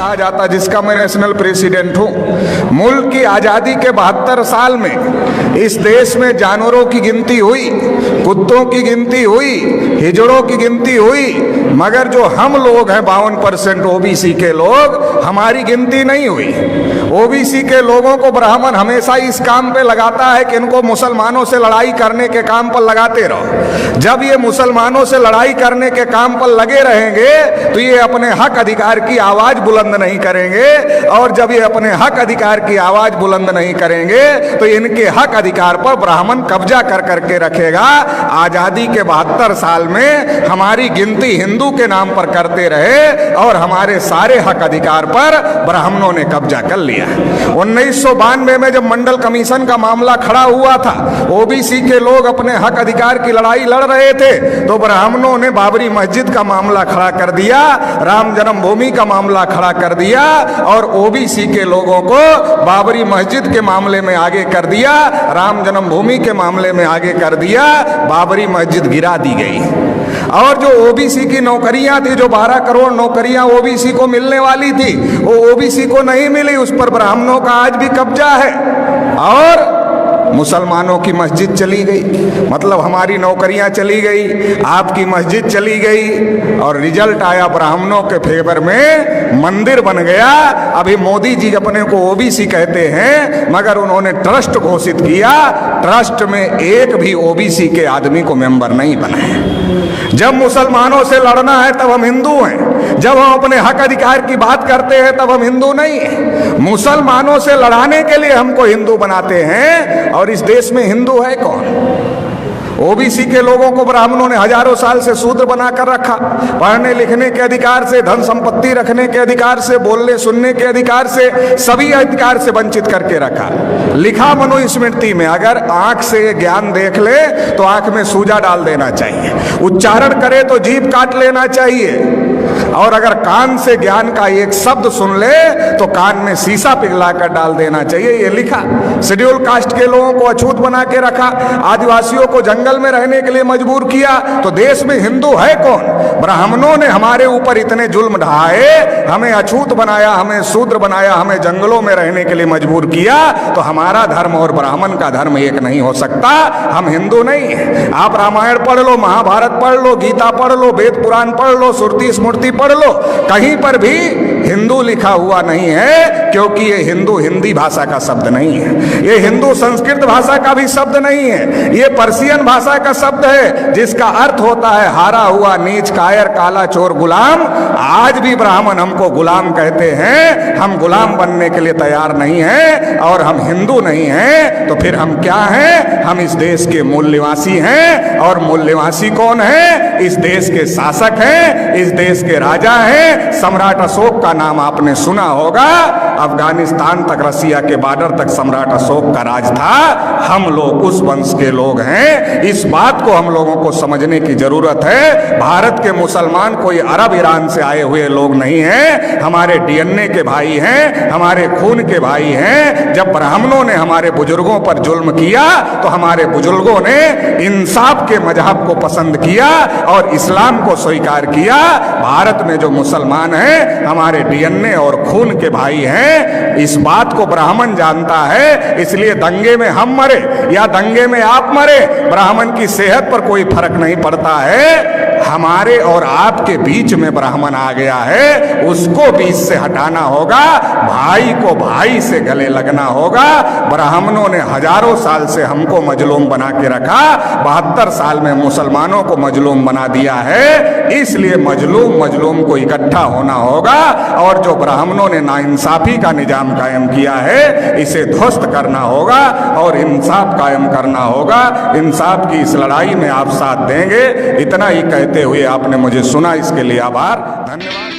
कहा जाता, जिसका मैं नेशनल प्रेसिडेंट हूँ। मुल्क की आज़ादी के 72 साल में इस देश में जानवरों की गिनती हुई, कुत्तों की गिनती हुई, हिजड़ों की गिनती हुई, मगर जो हम लोग हैं 52% ओबीसी के लोग, हमारी गिनती नहीं हुई। ओबीसी के लोगों को ब्राह्मण हमेशा इस काम पे लगाता है कि इनको मुसलमानों से लड़ाई करने के काम पर लगाते रहो। जब ये मुसलमानों से लड़ाई करने के काम पर लगे रहेंगे तो ये अपने हक अधिकार की आवाज बुलंद नहीं करेंगे, और जब ये अपने हक अधिकार की आवाज बुलंद नहीं करेंगे तो इनके हक अधिकार पर ब्राह्मण कब्जा कर करके रखेगा। आजादी के 72 साल में हमारी गिनती हिंदू के नाम पर करते रहे और हमारे सारे हक अधिकार पर ब्राह्मणों ने कब्जा कर लिया। 1992 में जब मंडल कमीशन का मामला खड़ा हुआ था, ओबीसी के लोग अपने हक अधिकार की लड़ाई लड़ रहे थे, तो ब्राह्मणों ने बाबरी मस्जिद का मामला खड़ा कर दिया, राम जन्मभूमि का मामला खड़ा कर दिया, और ओबीसी के लोगों को बाबरी मस्जिद के मामले में आगे कर दिया, राम जन्मभूमि के मामले में आगे कर दिया। बाबरी मस्जिद गिरा दी गई। और जो ओबीसी की नौकरियां थी, जो 12 करोड़ नौकरियां ओबीसी को मिलने वाली थी, वो ओबीसी को नहीं मिली, उस पर ब्राह्मणों का आज भी कब्जा है। और मुसलमानों की मस्जिद चली गई, मतलब हमारी नौकरियां चली गई, आपकी मस्जिद चली गई, और रिजल्ट आया ब्राह्मणों के फेवर में, मंदिर बन गया। अभी मोदी जी अपने को ओबीसी कहते हैं, मगर उन्होंने ट्रस्ट घोषित किया, ट्रस्ट में एक भी ओबीसी के आदमी को मेंबर नहीं बनाए। जब मुसलमानों से लड़ना है तब हम हिंदू हैं, जब हम अपने हक अधिकार की बात करते हैं तब हम हिंदू नहीं हैं। मुसलमानों से लड़ाने के लिए हमको हिंदू बनाते हैं, और इस देश में हिंदू है कौन? ओबीसी के लोगों को ब्राह्मणों ने हजारों साल से शूद्र बनाकर रखा, पढ़ने लिखने के अधिकार से, धन संपत्ति रखने के अधिकार से, बोलने सुनने के अधिकार से, सभी अधिकार से वंचित करके रखा। लिखा मनुस्मृति में, अगर आंख से ज्ञान देख ले तो आंख में सूजा डाल देना चाहिए, उच्चारण करे तो जीभ काट लेना चाहिए, और अगर कान से ज्ञान का एक शब्द सुन ले तो कान में शीशा पिघलाकर डाल देना चाहिए, ये लिखा। शेड्यूल कास्ट के लोगों को अछूत बना के रखा, आदिवासियों को जंगल में रहने के लिए मजबूर किया, तो देश में हिंदू है कौन? ब्राह्मणों ने हमारे ऊपर इतने जुल्म ढाए, हमें अछूत बनाया, हमें शूद्र बनाया, हमें जंगलों में रहने के लिए मजबूर किया, तो हमारा धर्म और ब्राह्मण का धर्म एक नहीं हो सकता। हम हिंदू नहीं है। आप रामायण पढ़ लो, महाभारत पढ़ लो, गीता पढ़ लो, वेद पुराण पढ़ लो, श्रुति स्मृति पढ़ लो, कहीं पर भी हिंदू लिखा हुआ नहीं है, क्योंकि ये हिंदू हिंदी भाषा का शब्द नहीं है, ये हिंदू संस्कृत भाषा का भी शब्द नहीं है, ये पर्शियन भाषा का शब्द है, जिसका अर्थ होता है हारा हुआ, नीच, कायर, काला, चोर, गुलाम। आज भी ब्राह्मण हमको गुलाम कहते हैं, हम गुलाम बनने के लिए तैयार नहीं हैं, और हम हिंदू नहीं हैं, तो फिर हम क्या हैं? हम इस देश के मूल निवासी हैं, और मूल निवासी कौन है? इस देश के शासक हैं, इस देश के राजा हैं। सम्राट अशोक का नाम आपने सुना होगा, अफगानिस्तान तक, रसिया के बॉर्डर तक सम्राट अशोक का राज था। हम लोग उस वंश के लोग हैं, इस बात को हम लोगों को समझने की जरूरत है। भारत के मुसलमान कोई अरब ईरान से आए हुए लोग नहीं हैं, हमारे डीएनए के भाई हैं, हमारे खून के भाई हैं। जब ब्राह्मणों ने हमारे बुजुर्गों पर जुल्म किया तो हमारे बुजुर्गों ने इंसाफ के मजहब को पसंद किया और इस्लाम को स्वीकार किया। भारत में जो मुसलमान हैं हमारे डीएनए और खून के भाई हैं, इस बात को ब्राह्मण जानता है। इसलिए दंगे में हम मरे या दंगे में आप मरे, ब्राह्मण की सेहत पर कोई फर्क नहीं पड़ता है। हमारे और आपके बीच में ब्राह्मण आ गया है, उसको बीच से हटाना होगा, भाई को भाई से गले लगना होगा। ब्राह्मणों ने हजारों साल से हमको मजलूम बना के रखा, 72 साल में मुसलमानों को मजलूम बना दिया है। इसलिए मजलूम को इकट्ठा होना होगा, और जो ब्राह्मणों ने नाइंसाफी का निजाम कायम किया है इसे ध्वस्त करना होगा और इंसाफ कायम करना होगा। इंसाफ की इस लड़ाई में आप साथ देंगे, इतना ही कहते हुए आपने मुझे सुना, इसके लिए आभार, धन्यवाद।